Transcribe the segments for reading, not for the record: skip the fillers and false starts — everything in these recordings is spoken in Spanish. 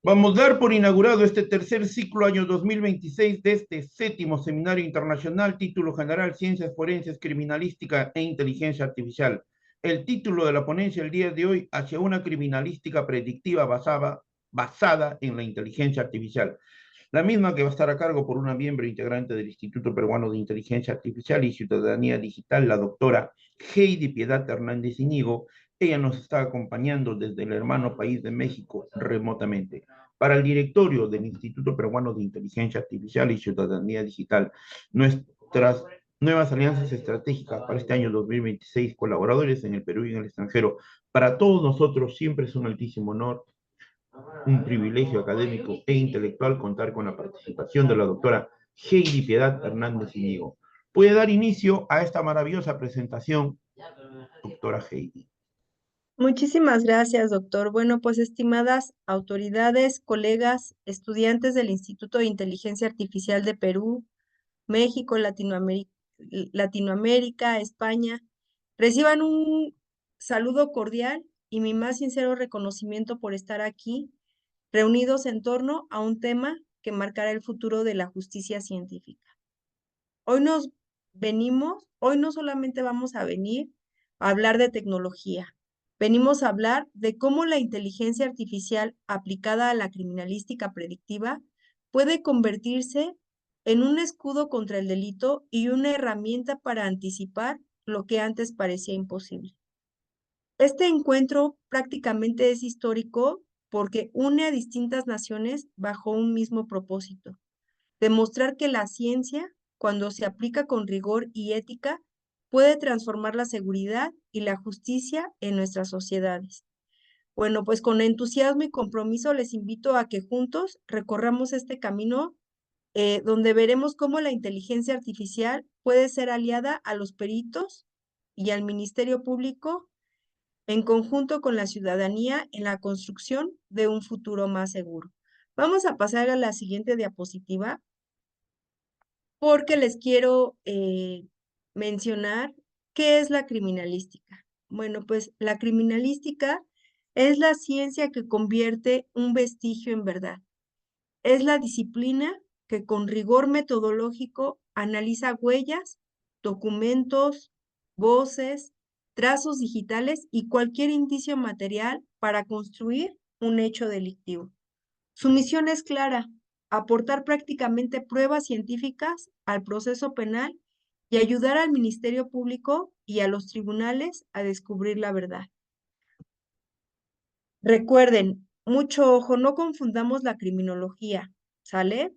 Vamos a dar por inaugurado este tercer ciclo año 2026 de este séptimo seminario internacional, título general Ciencias Forenses, Criminalística e Inteligencia Artificial. El título de la ponencia el día de hoy, hacia una criminalística predictiva basada en la inteligencia artificial. La misma que va a estar a cargo por una miembro integrante del Instituto Peruano de Inteligencia Artificial y Ciudadanía Digital, la doctora Heidi Piedad Hernández Iñigo. Ella nos está acompañando desde el hermano país de México remotamente. Para el directorio del Instituto Peruano de Inteligencia Artificial y Ciudadanía Digital, nuestras nuevas alianzas estratégicas para este año 2026, colaboradores en el Perú y en el extranjero, para todos nosotros siempre es un altísimo honor, un privilegio académico e intelectual contar con la participación de la doctora Heidi Piedad Hernández Iñigo. Puede dar inicio a esta maravillosa presentación, doctora Heidi. Muchísimas gracias, doctor. Bueno, pues estimadas autoridades, colegas, estudiantes del Instituto de Inteligencia Artificial de Perú, México, Latinoamérica, España, reciban un saludo cordial y mi más sincero reconocimiento por estar aquí, reunidos en torno a un tema que marcará el futuro de la justicia científica. Hoy no solamente vamos a venir a hablar de tecnología, venimos a hablar de cómo la inteligencia artificial aplicada a la criminalística predictiva puede convertirse en un escudo contra el delito y una herramienta para anticipar lo que antes parecía imposible. Este encuentro prácticamente es histórico porque une a distintas naciones bajo un mismo propósito: demostrar que la ciencia, cuando se aplica con rigor y ética, puede transformar la seguridad y la justicia en nuestras sociedades. Bueno, pues con entusiasmo y compromiso les invito a que juntos recorramos este camino, donde veremos cómo la inteligencia artificial puede ser aliada a los peritos y al Ministerio Público en conjunto con la ciudadanía en la construcción de un futuro más seguro. Vamos a pasar a la siguiente diapositiva, porque les quiero mencionar qué es la criminalística. Bueno, pues la criminalística es la ciencia que convierte un vestigio en verdad. Es la disciplina que con rigor metodológico analiza huellas, documentos, voces, trazos digitales y cualquier indicio material para construir un hecho delictivo. Su misión es clara: aportar prácticamente pruebas científicas al proceso penal y ayudar al Ministerio Público y a los tribunales a descubrir la verdad. Recuerden, mucho ojo, no confundamos la criminología, ¿sale?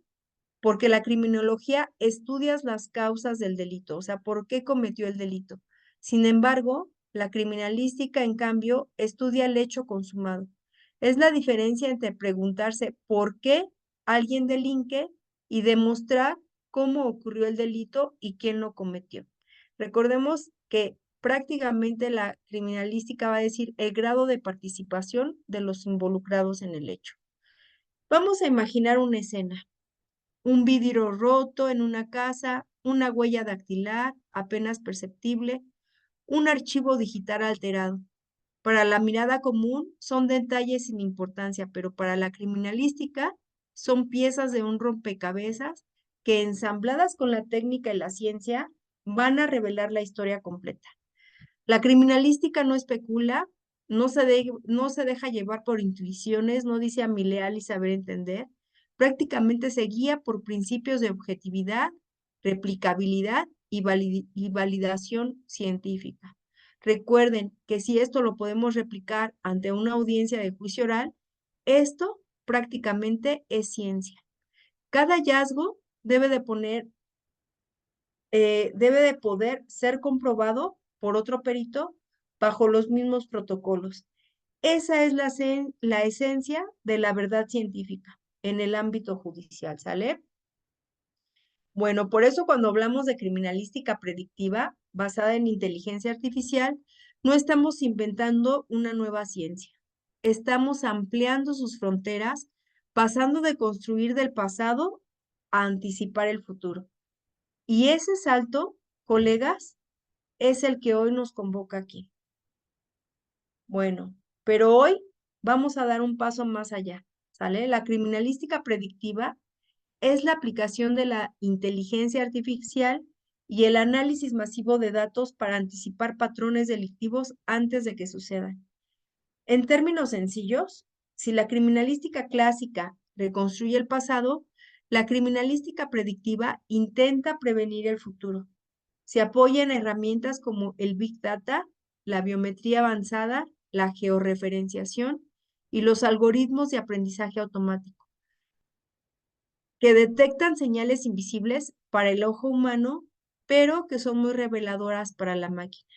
Porque la criminología estudia las causas del delito, o sea, por qué cometió el delito. Sin embargo, la criminalística, en cambio, estudia el hecho consumado. Es la diferencia entre preguntarse por qué alguien delinque y demostrar cómo ocurrió el delito y quién lo cometió. Recordemos que prácticamente la criminalística va a decir el grado de participación de los involucrados en el hecho. Vamos a imaginar una escena: un vidrio roto en una casa, una huella dactilar apenas perceptible, un archivo digital alterado. Para la mirada común son detalles sin importancia, pero para la criminalística son piezas de un rompecabezas que, ensambladas con la técnica y la ciencia, van a revelar la historia completa. La criminalística no especula, no se deja llevar por intuiciones, no dice a mi leal y saber entender. Prácticamente se guía por principios de objetividad, replicabilidad y validación científica. Recuerden que si esto lo podemos replicar ante una audiencia de juicio oral, esto prácticamente es ciencia. Cada hallazgo debe de poder ser comprobado por otro perito bajo los mismos protocolos. Esa es la esencia de la verdad científica en el ámbito judicial, ¿sale? Bueno, por eso cuando hablamos de criminalística predictiva basada en inteligencia artificial, no estamos inventando una nueva ciencia. Estamos ampliando sus fronteras, pasando de construir del pasado a anticipar el futuro. Y ese salto, colegas, es el que hoy nos convoca aquí. Bueno, pero hoy vamos a dar un paso más allá, ¿sale? La criminalística predictiva es la aplicación de la inteligencia artificial y el análisis masivo de datos para anticipar patrones delictivos antes de que sucedan. En términos sencillos, si la criminalística clásica reconstruye el pasado, la criminalística predictiva intenta prevenir el futuro. Se apoya en herramientas como el Big Data, la biometría avanzada, la georreferenciación y los algoritmos de aprendizaje automático, que detectan señales invisibles para el ojo humano, pero que son muy reveladoras para la máquina.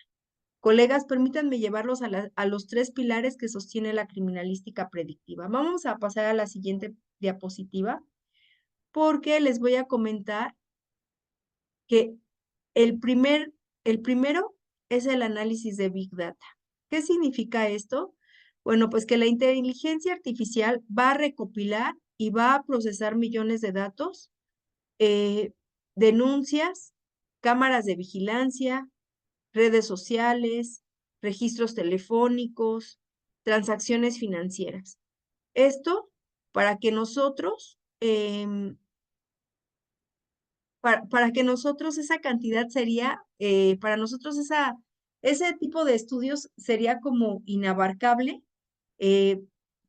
Colegas, permítanme llevarlos a los 3 pilares que sostiene la criminalística predictiva. Vamos a pasar a la siguiente diapositiva porque les voy a comentar que el primero es el análisis de Big Data. ¿Qué significa esto? Bueno, pues que la inteligencia artificial va a recopilar y va a procesar millones de datos, denuncias, cámaras de vigilancia, redes sociales, registros telefónicos, transacciones financieras. Esto para que nosotros, para que nosotros esa cantidad sería, para nosotros ese tipo de estudios sería como inabarcable. eh,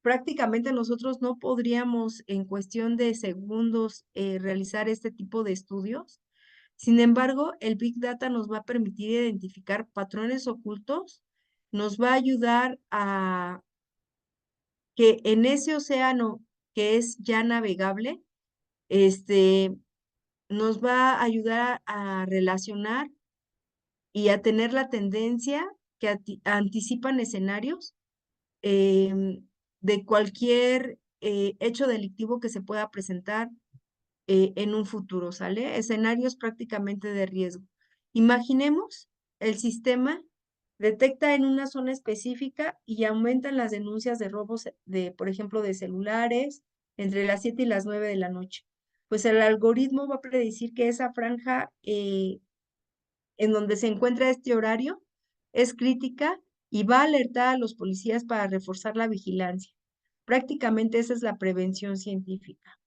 Prácticamente nosotros no podríamos en cuestión de segundos realizar este tipo de estudios. Sin embargo, el Big Data nos va a permitir identificar patrones ocultos, nos va a ayudar a que en ese océano que es ya navegable, este, nos va a ayudar a relacionar y a tener la tendencia que anticipan escenarios de cualquier hecho delictivo que se pueda presentar en un futuro, ¿sale? Escenarios prácticamente de riesgo. Imaginemos, el sistema detecta en una zona específica y aumentan las denuncias de robos de, por ejemplo, de celulares entre las 7 y las 9 de la noche. Pues el algoritmo va a predecir que esa franja en donde se encuentra este horario es crítica y va a alertar a los policías para reforzar la vigilancia. Prácticamente esa es la prevención científica.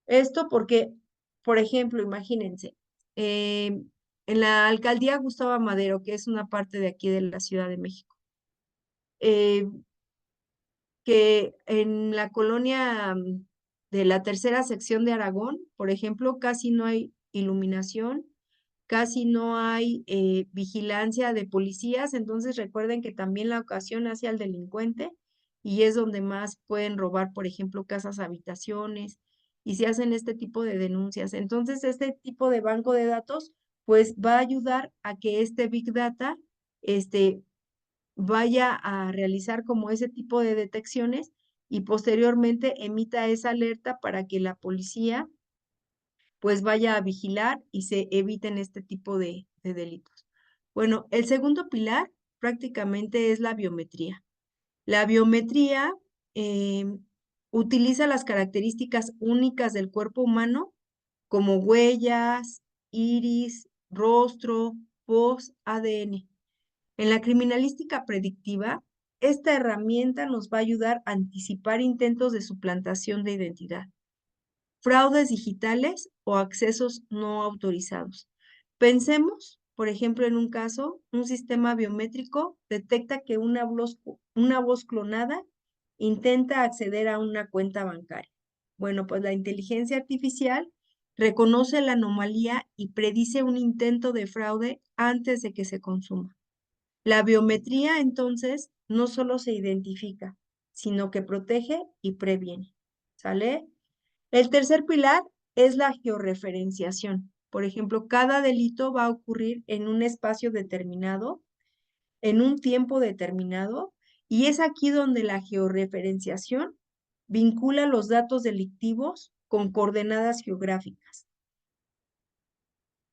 Esto porque, por ejemplo, imagínense, en la alcaldía Gustavo Madero, que es una parte de aquí de la Ciudad de México, eh, que en la colonia de la tercera sección de Aragón, por ejemplo, casi no hay iluminación, casi no hay vigilancia de policías, entonces recuerden que también la ocasión hacia el delincuente y es donde más pueden robar, por ejemplo, casas, habitaciones, y se hacen este tipo de denuncias. Entonces, este tipo de banco de datos, pues va a ayudar a que este Big Data, este, vaya a realizar como ese tipo de detecciones y posteriormente emita esa alerta para que la policía pues vaya a vigilar y se eviten este tipo de delitos. Bueno, el segundo pilar prácticamente es la biometría. La biometría eh, utiliza las características únicas del cuerpo humano como huellas, iris, rostro, voz, ADN. En la criminalística predictiva, esta herramienta nos va a ayudar a anticipar intentos de suplantación de identidad, fraudes digitales o accesos no autorizados. Pensemos, por ejemplo, en un caso, un sistema biométrico detecta que una voz clonada intenta acceder a una cuenta bancaria. Bueno, pues la inteligencia artificial reconoce la anomalía y predice un intento de fraude antes de que se consuma. La biometría, entonces, no solo se identifica, sino que protege y previene. ¿Sale? El tercer pilar es la georreferenciación. Por ejemplo, cada delito va a ocurrir en un espacio determinado, en un tiempo determinado, y es aquí donde la georreferenciación vincula los datos delictivos con coordenadas geográficas.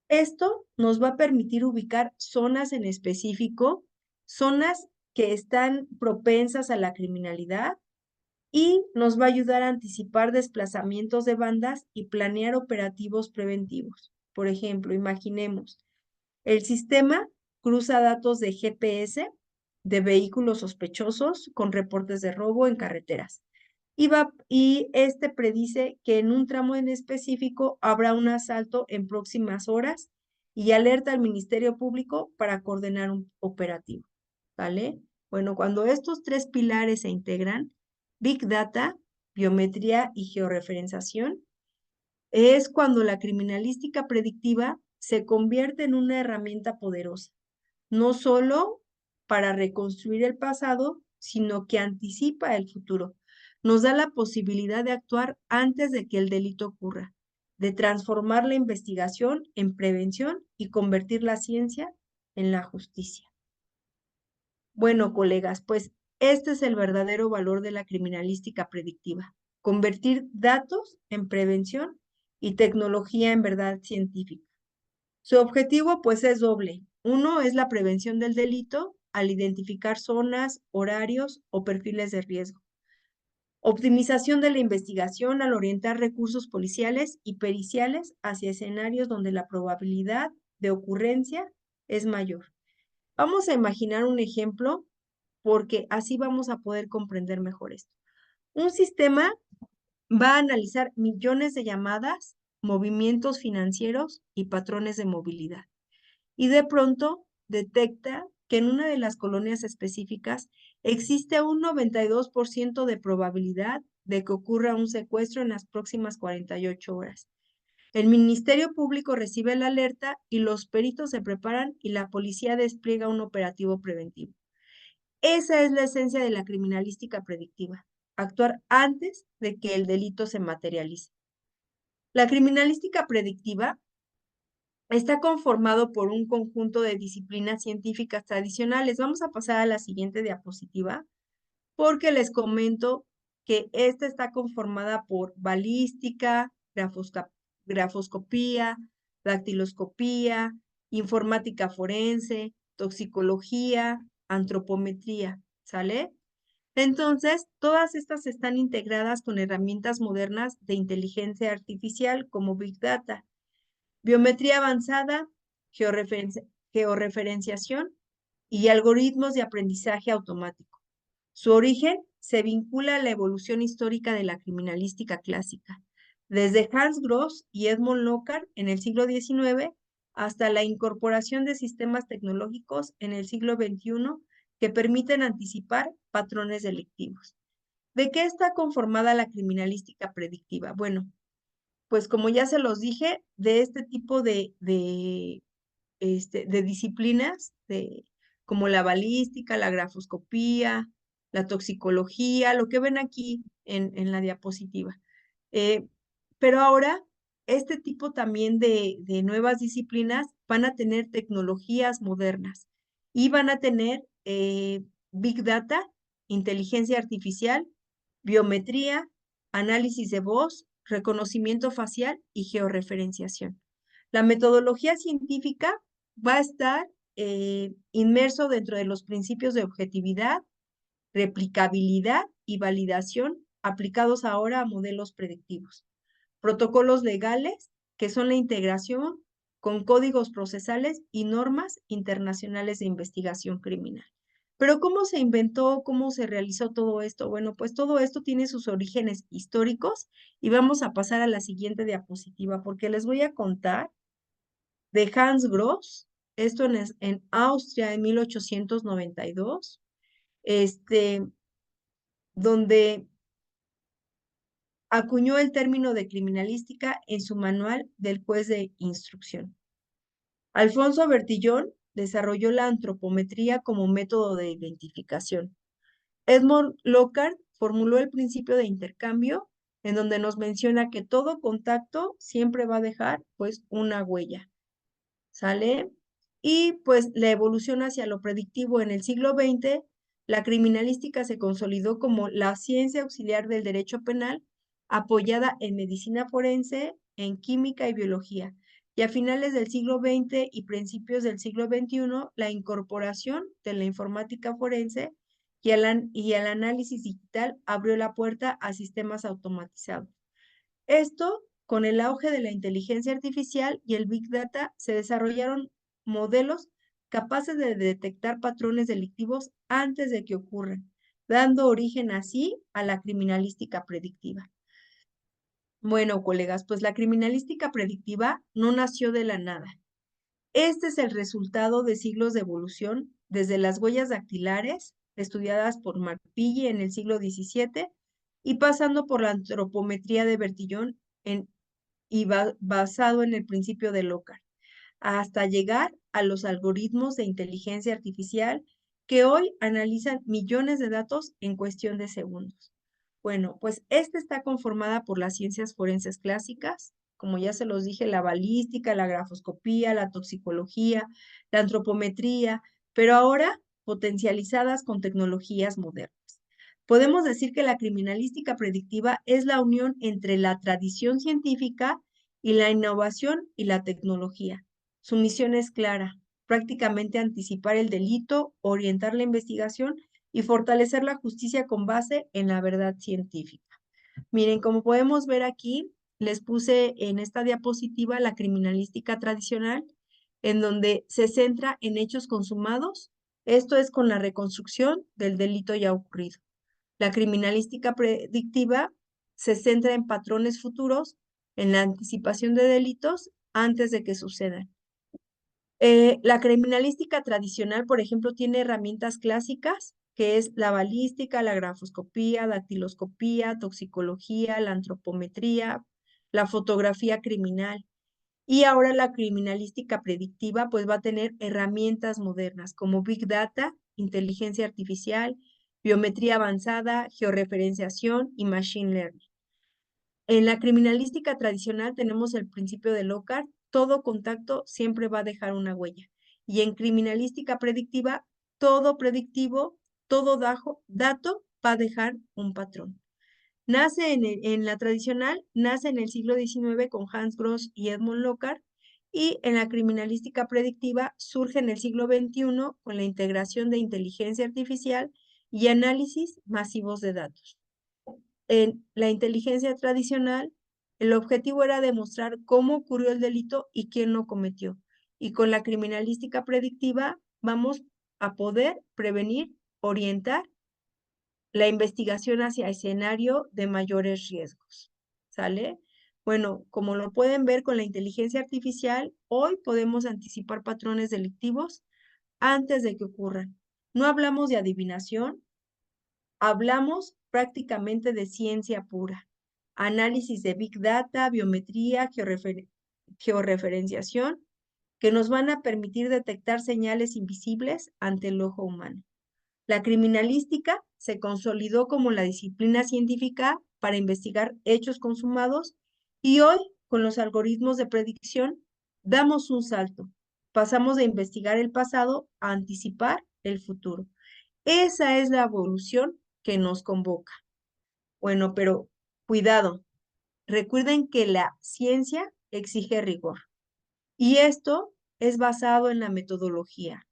Esto nos va a permitir ubicar zonas en específico, zonas que están propensas a la criminalidad y nos va a ayudar a anticipar desplazamientos de bandas y planear operativos preventivos. Por ejemplo, imaginemos, el sistema cruza datos de GPS de vehículos sospechosos con reportes de robo en carreteras. Y este predice que en un tramo en específico habrá un asalto en próximas horas y alerta al Ministerio Público para coordinar un operativo, ¿vale? Bueno, cuando estos tres pilares se integran, Big Data, biometría y georreferenciación, es cuando la criminalística predictiva se convierte en una herramienta poderosa, no solo para reconstruir el pasado, sino que anticipa el futuro. Nos da la posibilidad de actuar antes de que el delito ocurra, de transformar la investigación en prevención y convertir la ciencia en la justicia. Bueno, colegas, pues este es el verdadero valor de la criminalística predictiva, convertir datos en prevención y tecnología en verdad científica. Su objetivo, pues, es doble. Uno es la prevención del delito al identificar zonas, horarios o perfiles de riesgo. Optimización de la investigación al orientar recursos policiales y periciales hacia escenarios donde la probabilidad de ocurrencia es mayor. Vamos a imaginar un ejemplo porque así vamos a poder comprender mejor esto. Un sistema va a analizar millones de llamadas, movimientos financieros y patrones de movilidad. Y de pronto detecta que en una de las colonias específicas existe un 92% de probabilidad de que ocurra un secuestro en las próximas 48 horas. El Ministerio Público recibe la alerta y los peritos se preparan y la policía despliega un operativo preventivo. Esa es la esencia de la criminalística predictiva, actuar antes de que el delito se materialice. La criminalística predictiva está conformado por un conjunto de disciplinas científicas tradicionales. Vamos a pasar a la siguiente diapositiva porque les comento que esta está conformada por balística, grafoscopía, dactiloscopía, informática forense, toxicología, antropometría, ¿sale? Entonces, todas estas están integradas con herramientas modernas de inteligencia artificial como Big Data, biometría avanzada, georreferenciación y algoritmos de aprendizaje automático. Su origen se vincula a la evolución histórica de la criminalística clásica, desde Hans Gross y Edmond Locard en el siglo XIX hasta la incorporación de sistemas tecnológicos en el siglo XXI que permiten anticipar patrones delictivos. ¿De qué está conformada la criminalística predictiva? Bueno, pues como ya se los dije, de este tipo de disciplinas, como la balística, la grafoscopía, la toxicología, lo que ven aquí en la diapositiva. Pero ahora, este tipo también de nuevas disciplinas van a tener tecnologías modernas y van a tener Big Data, inteligencia artificial, biometría, análisis de voz, reconocimiento facial y georreferenciación. La metodología científica va a estar inmerso dentro de los principios de objetividad, replicabilidad y validación aplicados ahora a modelos predictivos. Protocolos legales, que son la integración con códigos procesales y normas internacionales de investigación criminal. Pero ¿cómo se inventó, cómo se realizó todo esto? Bueno, pues todo esto tiene sus orígenes históricos y vamos a pasar a la siguiente diapositiva porque les voy a contar de Hans Gross, esto en Austria en 1892, donde acuñó el término de criminalística en su manual del juez de instrucción. Alfonso Bertillon desarrolló la antropometría como método de identificación. Edmond Locard formuló el principio de intercambio, en donde nos menciona que todo contacto siempre va a dejar, pues, una huella. ¿Sale? Y pues la evolución hacia lo predictivo en el siglo XX, la criminalística se consolidó como la ciencia auxiliar del derecho penal, apoyada en medicina forense, en química y biología. Y a finales del siglo XX y principios del siglo XXI, la incorporación de la informática forense y el análisis digital abrió la puerta a sistemas automatizados. Esto, con el auge de la inteligencia artificial y el Big Data, se desarrollaron modelos capaces de detectar patrones delictivos antes de que ocurran, dando origen así a la criminalística predictiva. Bueno, colegas, pues la criminalística predictiva no nació de la nada. Este es el resultado de siglos de evolución, desde las huellas dactilares, estudiadas por Marpille en el siglo XVII, y pasando por la antropometría de Bertillon basado en el principio de Locard, hasta llegar a los algoritmos de inteligencia artificial que hoy analizan millones de datos en cuestión de segundos. Bueno, pues esta está conformada por las ciencias forenses clásicas, como ya se los dije, la balística, la grafoscopía, la toxicología, la antropometría, pero ahora potencializadas con tecnologías modernas. Podemos decir que la criminalística predictiva es la unión entre la tradición científica y la innovación y la tecnología. Su misión es clara, prácticamente anticipar el delito, orientar la investigación y fortalecer la justicia con base en la verdad científica. Miren, como podemos ver aquí, les puse en esta diapositiva la criminalística tradicional, en donde se centra en hechos consumados, esto es con la reconstrucción del delito ya ocurrido. La criminalística predictiva se centra en patrones futuros, en la anticipación de delitos antes de que sucedan. La criminalística tradicional, por ejemplo, tiene herramientas clásicas, que es la balística, la grafoscopía, dactiloscopía, toxicología, la antropometría, la fotografía criminal. Y ahora la criminalística predictiva, pues va a tener herramientas modernas como Big Data, inteligencia artificial, biometría avanzada, georreferenciación y Machine Learning. En la criminalística tradicional tenemos el principio de Locard, todo contacto siempre va a dejar una huella. Y en criminalística predictiva, todo predictivo, todo dato va a dejar un patrón. Nace en la tradicional, nace en el siglo XIX con Hans Gross y Edmund Locard, y en la criminalística predictiva surge en el siglo XXI con la integración de inteligencia artificial y análisis masivos de datos. En la inteligencia tradicional, el objetivo era demostrar cómo ocurrió el delito y quién lo cometió. Y con la criminalística predictiva vamos a poder prevenir, orientar la investigación hacia escenario de mayores riesgos. ¿Sale? Bueno, como lo pueden ver con la inteligencia artificial, hoy podemos anticipar patrones delictivos antes de que ocurran. No hablamos de adivinación, hablamos prácticamente de ciencia pura. Análisis de Big Data, biometría, georreferenciación, que nos van a permitir detectar señales invisibles ante el ojo humano. La criminalística se consolidó como la disciplina científica para investigar hechos consumados y hoy, con los algoritmos de predicción, damos un salto. Pasamos de investigar el pasado a anticipar el futuro. Esa es la evolución que nos convoca. Bueno, pero cuidado, recuerden que la ciencia exige rigor y esto es basado en la metodología.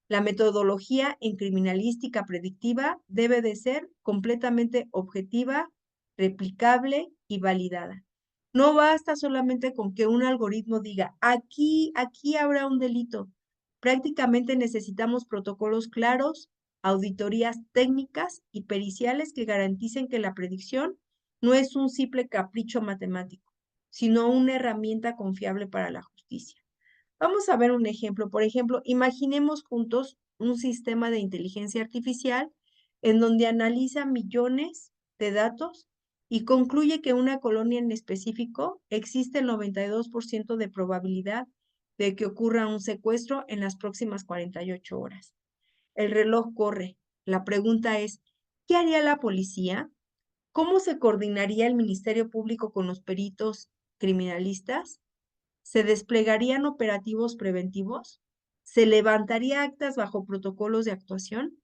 La metodología en criminalística predictiva debe de ser completamente objetiva, replicable y validada. No basta solamente con que un algoritmo diga, aquí habrá un delito. Prácticamente necesitamos protocolos claros, auditorías técnicas y periciales que garanticen que la predicción no es un simple capricho matemático, sino una herramienta confiable para la justicia. Vamos a ver un ejemplo. Por ejemplo, imaginemos juntos un sistema de inteligencia artificial en donde analiza millones de datos y concluye que una colonia en específico existe el 92% de probabilidad de que ocurra un secuestro en las próximas 48 horas. El reloj corre. La pregunta es, ¿qué haría la policía? ¿Cómo se coordinaría el Ministerio Público con los peritos criminalistas? ¿Se desplegarían operativos preventivos? ¿Se levantaría actas bajo protocolos de actuación?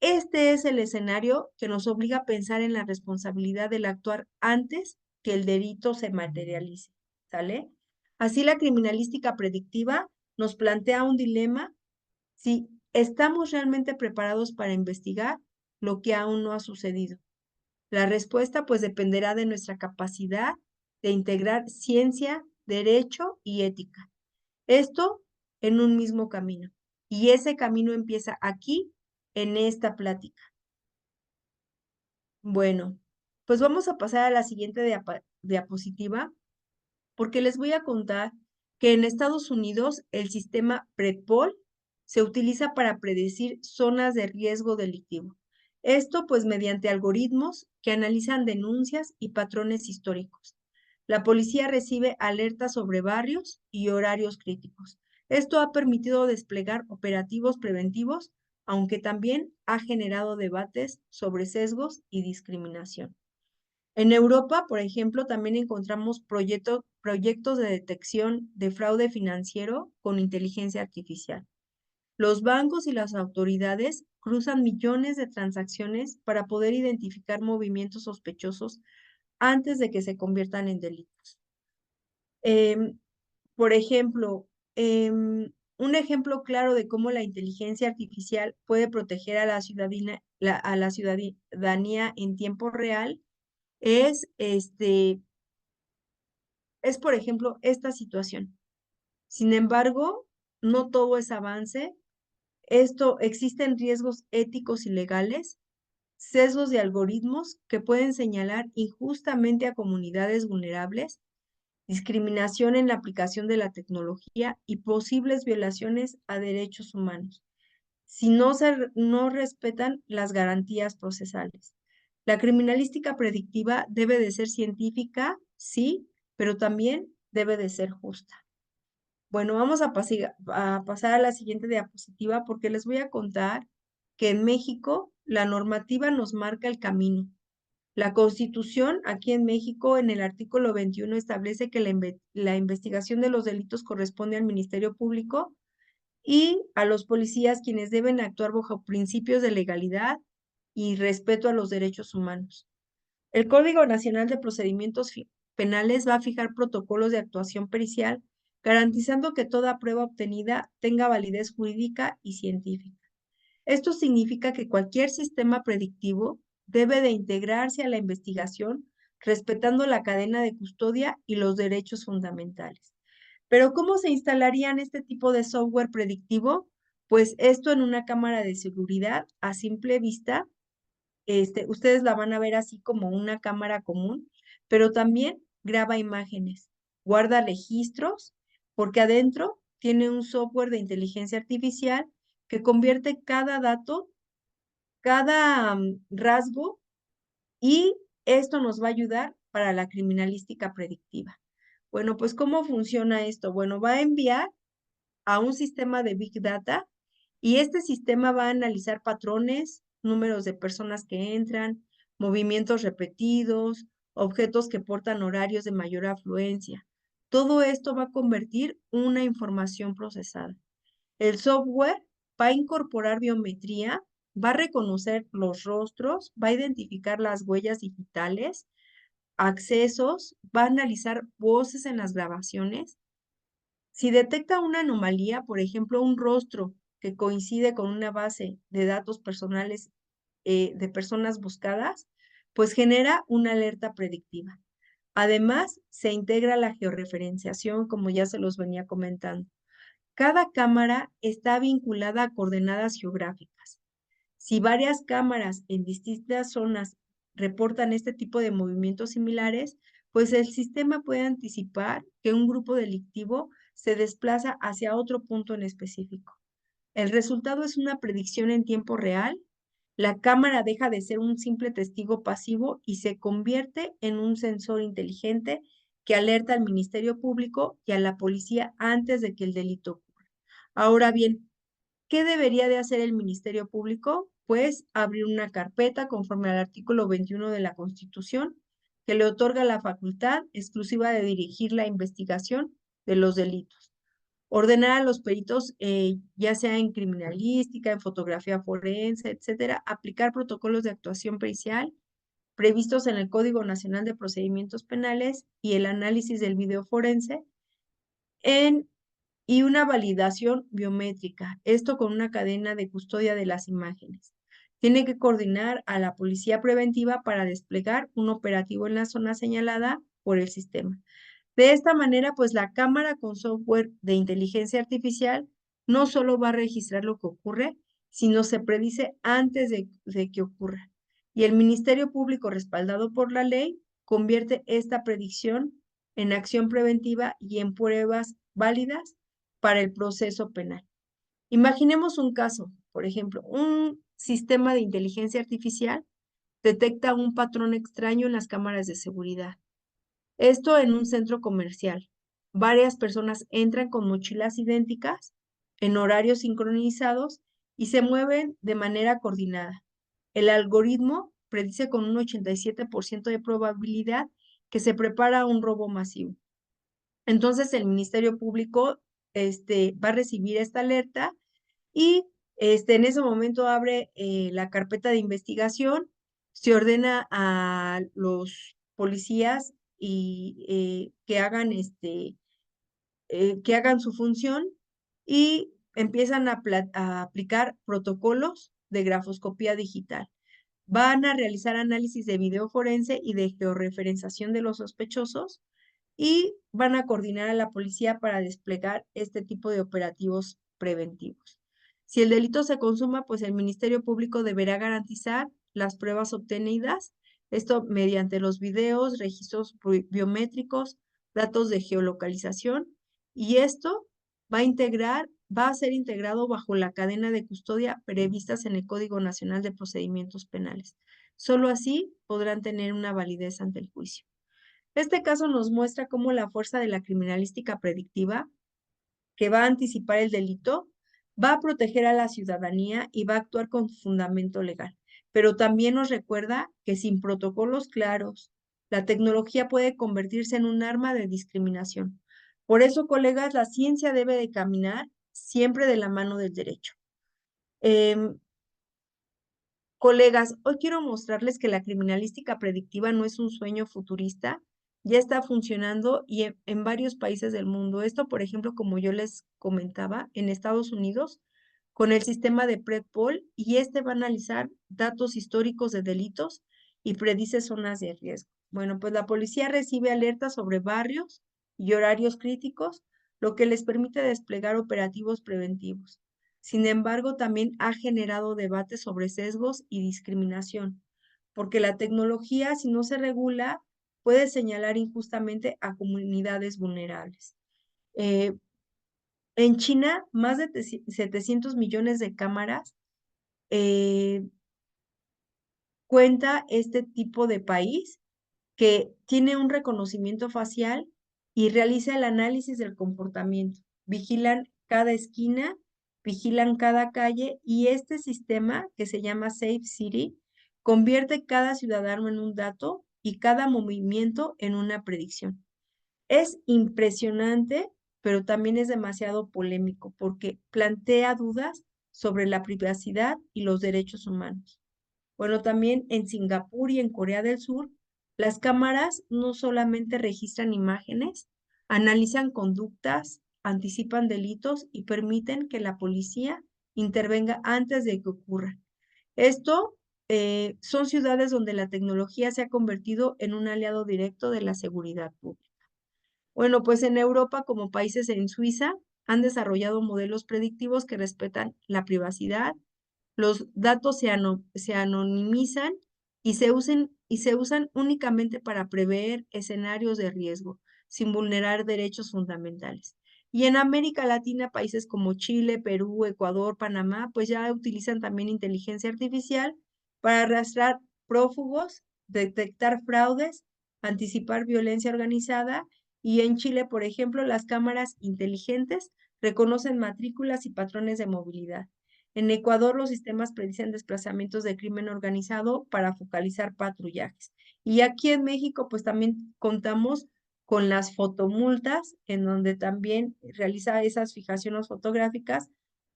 Este es el escenario que nos obliga a pensar en la responsabilidad del actuar antes que el delito se materialice. ¿Sale? Así la criminalística predictiva nos plantea un dilema si estamos realmente preparados para investigar lo que aún no ha sucedido. La respuesta pues dependerá de nuestra capacidad de integrar ciencia, derecho y ética. Esto en un mismo camino. Y ese camino empieza aquí, en esta plática. Bueno, pues vamos a pasar a la siguiente diapositiva, porque les voy a contar que en Estados Unidos el sistema PREPOL se utiliza para predecir zonas de riesgo delictivo. Esto pues mediante algoritmos que analizan denuncias y patrones históricos. La policía recibe alertas sobre barrios y horarios críticos. Esto ha permitido desplegar operativos preventivos, aunque también ha generado debates sobre sesgos y discriminación. En Europa, por ejemplo, también encontramos proyectos de detección de fraude financiero con inteligencia artificial. Los bancos y las autoridades cruzan millones de transacciones para poder identificar movimientos sospechosos antes de que se conviertan en delitos. Em, por ejemplo, un ejemplo claro de cómo la inteligencia artificial puede proteger a a la ciudadanía en tiempo real es, por ejemplo, esta situación. Sin embargo, no todo es avance. Existen riesgos éticos y legales, sesgos de algoritmos que pueden señalar injustamente a comunidades vulnerables, discriminación en la aplicación de la tecnología y posibles violaciones a derechos humanos, si no respetan las garantías procesales. La criminalística predictiva debe de ser científica, sí, pero también debe de ser justa. Bueno, vamos a pasar a la siguiente diapositiva porque les voy a contar que en México la normativa nos marca el camino. La Constitución aquí en México, en el artículo 21, establece que la investigación de los delitos corresponde al Ministerio Público y a los policías, quienes deben actuar bajo principios de legalidad y respeto a los derechos humanos. El Código Nacional de Procedimientos Penales va a fijar protocolos de actuación pericial, garantizando que toda prueba obtenida tenga validez jurídica y científica. Esto significa que cualquier sistema predictivo debe de integrarse a la investigación, respetando la cadena de custodia y los derechos fundamentales. Pero ¿cómo se instalarían este tipo de software predictivo? Pues esto en una cámara de seguridad a simple vista, ustedes la van a ver así como una cámara común, pero también graba imágenes, guarda registros, porque adentro tiene un software de inteligencia artificial que convierte cada dato, cada rasgo, y esto nos va a ayudar para la criminalística predictiva. Bueno, pues ¿cómo funciona esto? Bueno, va a enviar a un sistema de Big Data y este sistema va a analizar patrones, números de personas que entran, movimientos repetidos, objetos que portan horarios de mayor afluencia. Todo esto va a convertir una información procesada. El software va a incorporar biometría, va a reconocer los rostros, va a identificar las huellas digitales, accesos, va a analizar voces en las grabaciones. Si detecta una anomalía, por ejemplo, un rostro que coincide con una base de datos personales de personas buscadas, pues genera una alerta predictiva. Además, se integra la georreferenciación, como ya se los venía comentando. Cada cámara está vinculada a coordenadas geográficas. Si varias cámaras en distintas zonas reportan este tipo de movimientos similares, pues el sistema puede anticipar que un grupo delictivo se desplaza hacia otro punto en específico. El resultado es una predicción en tiempo real. La cámara deja de ser un simple testigo pasivo y se convierte en un sensor inteligente que alerta al Ministerio Público y a la policía antes de que el delito ocurra. Ahora bien, ¿qué debería de hacer el Ministerio Público? Pues abrir una carpeta conforme al artículo 21 de la Constitución, que le otorga la facultad exclusiva de dirigir la investigación de los delitos. Ordenar a los peritos, ya sea en criminalística, en fotografía forense, etcétera, aplicar protocolos de actuación pericial previstos en el Código Nacional de Procedimientos Penales y el análisis del video forense en y una validación biométrica, esto con una cadena de custodia de las imágenes. Tiene que coordinar a la policía preventiva para desplegar un operativo en la zona señalada por el sistema. De esta manera, pues la cámara con software de inteligencia artificial no solo va a registrar lo que ocurre, sino se predice antes de que ocurra. Y el Ministerio Público, respaldado por la ley, convierte esta predicción en acción preventiva y en pruebas válidas para el proceso penal. Imaginemos un caso, por ejemplo, un sistema de inteligencia artificial detecta un patrón extraño en las cámaras de seguridad. Esto en un centro comercial. Varias personas entran con mochilas idénticas, en horarios sincronizados y se mueven de manera coordinada. El algoritmo predice con un 87% de probabilidad que se prepara un robo masivo. Entonces el Ministerio Público va a recibir esta alerta y en ese momento abre la carpeta de investigación, se ordena a los policías y que hagan su función y empiezan a aplicar protocolos de grafoscopía digital. Van a realizar análisis de video forense y de georreferenciación de los sospechosos y van a coordinar a la policía para desplegar este tipo de operativos preventivos. Si el delito se consuma, pues el Ministerio Público deberá garantizar las pruebas obtenidas, esto mediante los videos, registros biométricos, datos de geolocalización, y esto va a ser integrado bajo la cadena de custodia previstas en el Código Nacional de Procedimientos Penales. Solo así podrán tener una validez ante el juicio. Este caso nos muestra cómo la fuerza de la criminalística predictiva, que va a anticipar el delito, va a proteger a la ciudadanía y va a actuar con fundamento legal. Pero también nos recuerda que sin protocolos claros, la tecnología puede convertirse en un arma de discriminación. Por eso, colegas, la ciencia debe de caminar siempre de la mano del derecho. Em, Colegas, hoy quiero mostrarles que la criminalística predictiva no es un sueño futurista, ya está funcionando y en varios países del mundo. Esto, por ejemplo, como yo les comentaba, en Estados Unidos, con el sistema de PredPol, y va a analizar datos históricos de delitos y predice zonas de riesgo. Bueno, pues la policía recibe alertas sobre barrios y horarios críticos, lo que les permite desplegar operativos preventivos. Sin embargo, también ha generado debates sobre sesgos y discriminación, porque la tecnología, si no se regula, puede señalar injustamente a comunidades vulnerables. Eh, en China, más de 700 millones de cámaras eh, cuenta este tipo de país que tiene un reconocimiento facial y realiza el análisis del comportamiento. Vigilan cada esquina, vigilan cada calle y este sistema que se llama Safe City convierte cada ciudadano en un dato y cada movimiento en una predicción. Es impresionante, pero también es demasiado polémico porque plantea dudas sobre la privacidad y los derechos humanos. Bueno, también en Singapur y en Corea del Sur, las cámaras no solamente registran imágenes, analizan conductas, anticipan delitos y permiten que la policía intervenga antes de que ocurran. Esto son ciudades donde la tecnología se ha convertido en un aliado directo de la seguridad pública. Bueno, pues en Europa, como países en Suiza, han desarrollado modelos predictivos que respetan la privacidad, los datos se anonimizan y se usan únicamente para prever escenarios de riesgo, sin vulnerar derechos fundamentales. Y en América Latina, países como Chile, Perú, Ecuador, Panamá, pues ya utilizan también inteligencia artificial para arrastrar prófugos, detectar fraudes, anticipar violencia organizada. Y en Chile, por ejemplo, las cámaras inteligentes reconocen matrículas y patrones de movilidad. En Ecuador, los sistemas predicen desplazamientos de crimen organizado para focalizar patrullajes. Y aquí en México, pues también contamos con las fotomultas, en donde también realiza esas fijaciones fotográficas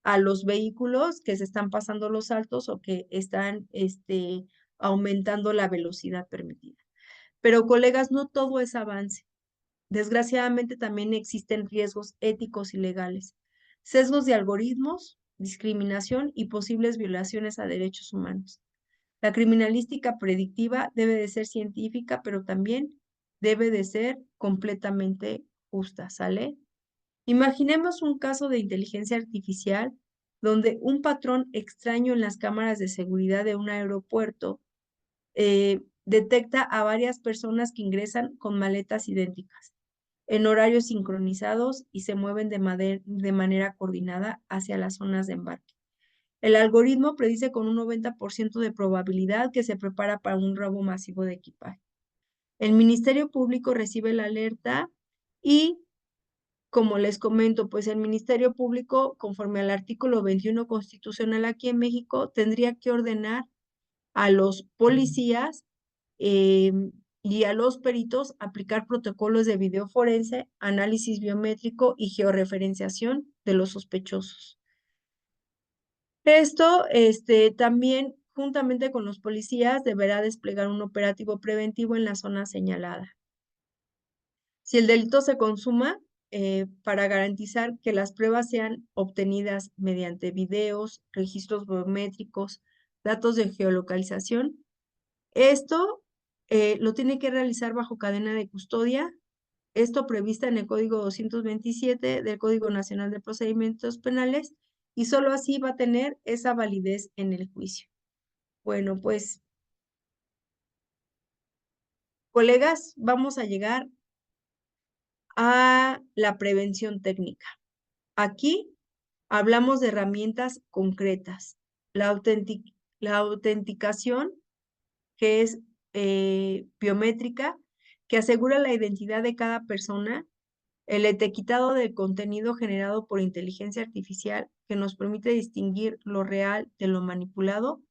a los vehículos que se están pasando los altos o que están aumentando la velocidad permitida. Pero, colegas, no todo es avance. Desgraciadamente también existen riesgos éticos y legales, sesgos de algoritmos, discriminación y posibles violaciones a derechos humanos. La criminalística predictiva debe de ser científica, pero también debe de ser completamente justa, ¿sale? Imaginemos un caso de inteligencia artificial donde un patrón extraño en las cámaras de seguridad de un aeropuerto detecta a varias personas que ingresan con maletas idénticas, en horarios sincronizados y se mueven de manera coordinada hacia las zonas de embarque. El algoritmo predice con un 90% de probabilidad que se prepara para un robo masivo de equipaje. El Ministerio Público recibe la alerta y, como les comento, pues el Ministerio Público, conforme al artículo 21 constitucional aquí en México, tendría que ordenar a los policías eh, y a los peritos aplicar protocolos de video forense, análisis biométrico y georreferenciación de los sospechosos. Esto, también, juntamente con los policías, deberá desplegar un operativo preventivo en la zona señalada. Si el delito se consuma, para garantizar que las pruebas sean obtenidas mediante videos, registros biométricos, datos de geolocalización, esto lo tiene que realizar bajo cadena de custodia, esto prevista en el Código 227 del Código Nacional de Procedimientos Penales, y solo así va a tener esa validez en el juicio. Bueno, pues, colegas, vamos a llegar a la prevención técnica. Aquí hablamos de herramientas concretas. La autenticación, que es biométrica, que asegura la identidad de cada persona, el etiquetado del contenido generado por inteligencia artificial, que nos permite distinguir lo real de lo manipulado,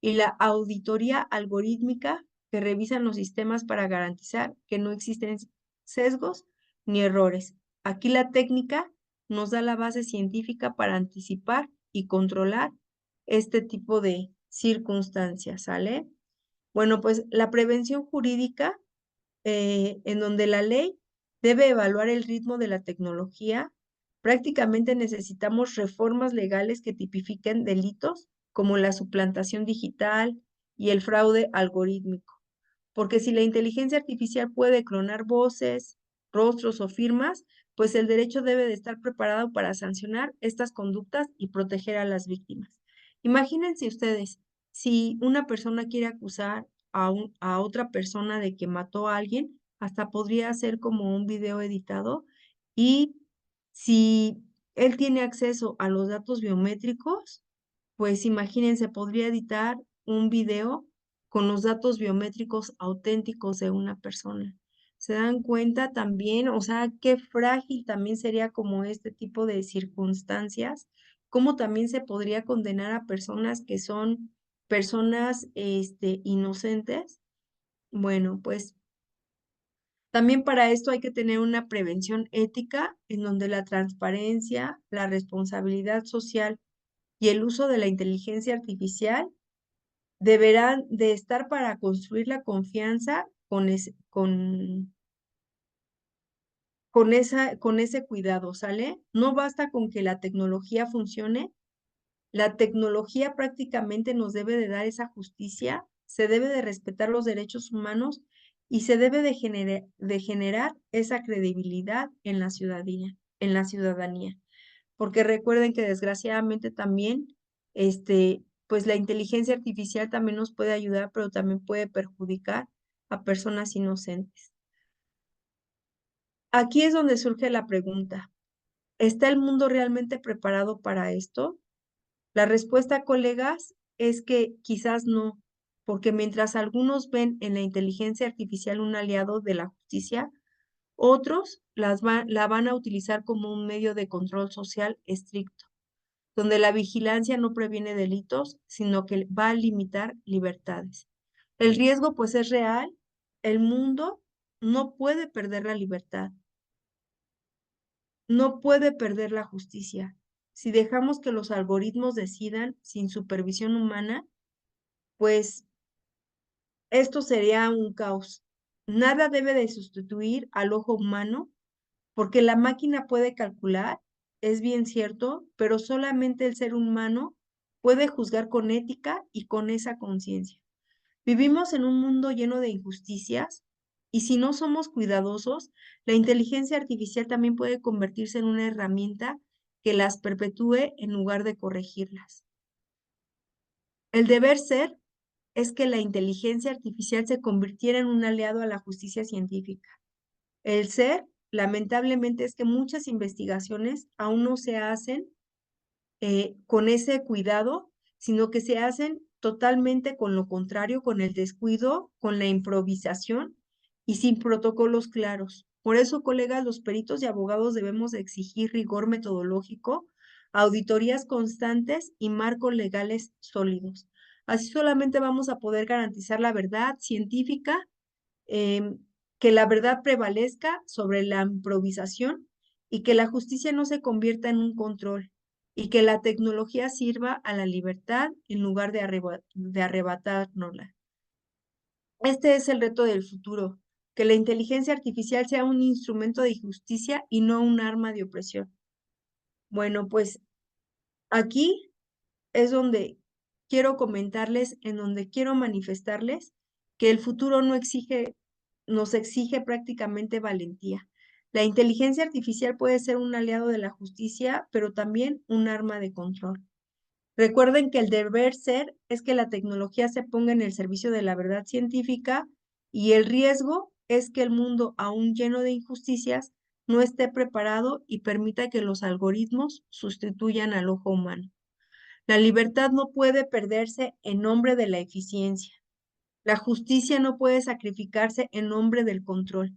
y la auditoría algorítmica, que revisan los sistemas para garantizar que no existen sesgos ni errores. Aquí la técnica nos da la base científica para anticipar y controlar este tipo de circunstancias, ¿sale? Bueno, pues la prevención jurídica, en donde la ley debe evaluar el ritmo de la tecnología. Prácticamente necesitamos reformas legales que tipifiquen delitos como la suplantación digital y el fraude algorítmico. Porque si la inteligencia artificial puede clonar voces, rostros o firmas, pues el derecho debe de estar preparado para sancionar estas conductas y proteger a las víctimas. Imagínense ustedes, si una persona quiere acusar a otra persona de que mató a alguien, hasta podría hacer como un video editado, y si él tiene acceso a los datos biométricos, pues imagínense, podría editar un video con los datos biométricos auténticos de una persona. ¿Se dan cuenta también? O sea, qué frágil también sería como este tipo de circunstancias, cómo también se podría condenar a personas que son personas, inocentes. Bueno, pues también para esto hay que tener una prevención ética en donde la transparencia, la responsabilidad social y el uso de la inteligencia artificial deberán de estar para construir la confianza con ese cuidado, ¿sale? No basta con que la tecnología funcione, la tecnología prácticamente nos debe de dar esa justicia, se debe de respetar los derechos humanos y se debe de generar esa credibilidad en la ciudadanía. Porque recuerden que desgraciadamente también, pues la inteligencia artificial también nos puede ayudar, pero también puede perjudicar a personas inocentes. Aquí es donde surge la pregunta, ¿está el mundo realmente preparado para esto? La respuesta, colegas, es que quizás no, porque mientras algunos ven en la inteligencia artificial un aliado de la justicia, otros la van a utilizar como un medio de control social estricto, donde la vigilancia no previene delitos, sino que va a limitar libertades. El riesgo, pues, es real. El mundo no puede perder la libertad, no puede perder la justicia. Si dejamos que los algoritmos decidan sin supervisión humana, pues esto sería un caos. Nada debe de sustituir al ojo humano, porque la máquina puede calcular, es bien cierto, pero solamente el ser humano puede juzgar con ética y con esa conciencia. Vivimos en un mundo lleno de injusticias, Y si no somos cuidadosos, la inteligencia artificial también puede convertirse en una herramienta que las perpetúe en lugar de corregirlas. El deber ser es que la inteligencia artificial se convirtiera en un aliado a la justicia científica. El ser, lamentablemente, es que muchas investigaciones aún no se hacen con ese cuidado, sino que se hacen totalmente con lo contrario, con el descuido, con la improvisación y sin protocolos claros. Por eso, colegas, los peritos y abogados debemos exigir rigor metodológico, auditorías constantes y marcos legales sólidos. Así solamente vamos a poder garantizar la verdad científica, em, que la verdad prevalezca sobre la improvisación y que la justicia no se convierta en un control y que la tecnología sirva a la libertad en lugar de arrebatárnosla. Este es el reto del futuro, que la inteligencia artificial sea un instrumento de justicia y no un arma de opresión. Bueno, pues aquí es donde quiero comentarles, en donde quiero manifestarles que el futuro no exige, nos exige prácticamente valentía. La inteligencia artificial puede ser un aliado de la justicia, pero también un arma de control. Recuerden que el deber ser es que la tecnología se ponga en el servicio de la verdad científica y el riesgo es que el mundo, aún lleno de injusticias, no esté preparado y permita que los algoritmos sustituyan al ojo humano. La libertad no puede perderse en nombre de la eficiencia. La justicia no puede sacrificarse en nombre del control.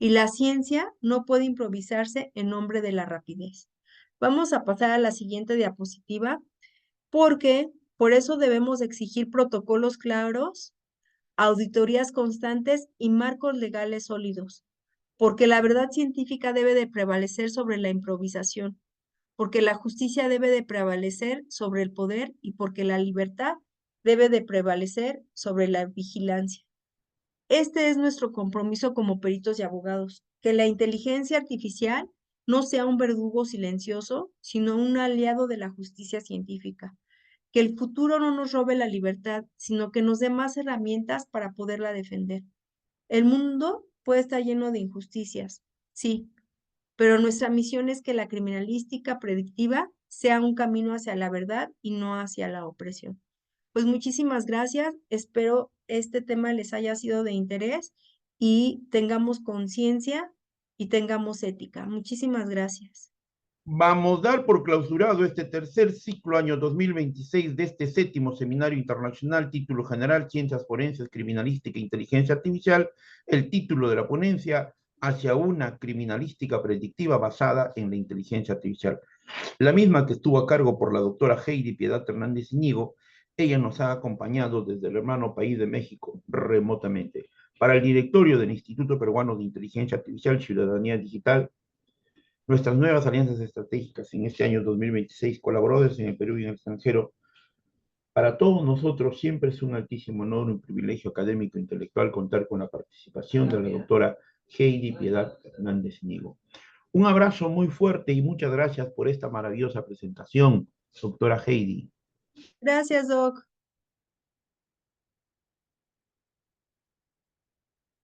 Y la ciencia no puede improvisarse en nombre de la rapidez. Vamos a pasar a la siguiente diapositiva porque por eso debemos exigir protocolos claros, auditorías constantes y marcos legales sólidos, porque la verdad científica debe de prevalecer sobre la improvisación, porque la justicia debe de prevalecer sobre el poder y porque la libertad debe de prevalecer sobre la vigilancia. Este es nuestro compromiso como peritos y abogados, que la inteligencia artificial no sea un verdugo silencioso, sino un aliado de la justicia científica. Que el futuro no nos robe la libertad, sino que nos dé más herramientas para poderla defender. El mundo puede estar lleno de injusticias, sí, pero nuestra misión es que la criminalística predictiva sea un camino hacia la verdad y no hacia la opresión. Pues muchísimas gracias, espero este tema les haya sido de interés y tengamos conciencia y tengamos ética. Muchísimas gracias. Vamos a dar por clausurado este tercer ciclo año 2026 de este séptimo seminario internacional, título general, Ciencias Forenses, Criminalística e Inteligencia Artificial, el título de la ponencia, hacia una criminalística predictiva basada en la inteligencia artificial. La misma que estuvo a cargo por la doctora Heidi Piedad Hernández Iñigo, ella nos ha acompañado desde el hermano país de México, remotamente. Para el directorio del Instituto Peruano de Inteligencia Artificial, Ciudadanía Digital, nuestras nuevas alianzas estratégicas en este año 2026, colaboradores en el Perú y en el extranjero. Para todos nosotros siempre es un altísimo honor, un privilegio académico e intelectual contar con la participación de la doctora Heidi Piedad Hernández Nigo. Un abrazo muy fuerte y muchas gracias por esta maravillosa presentación, doctora Heidi. Gracias, Doc.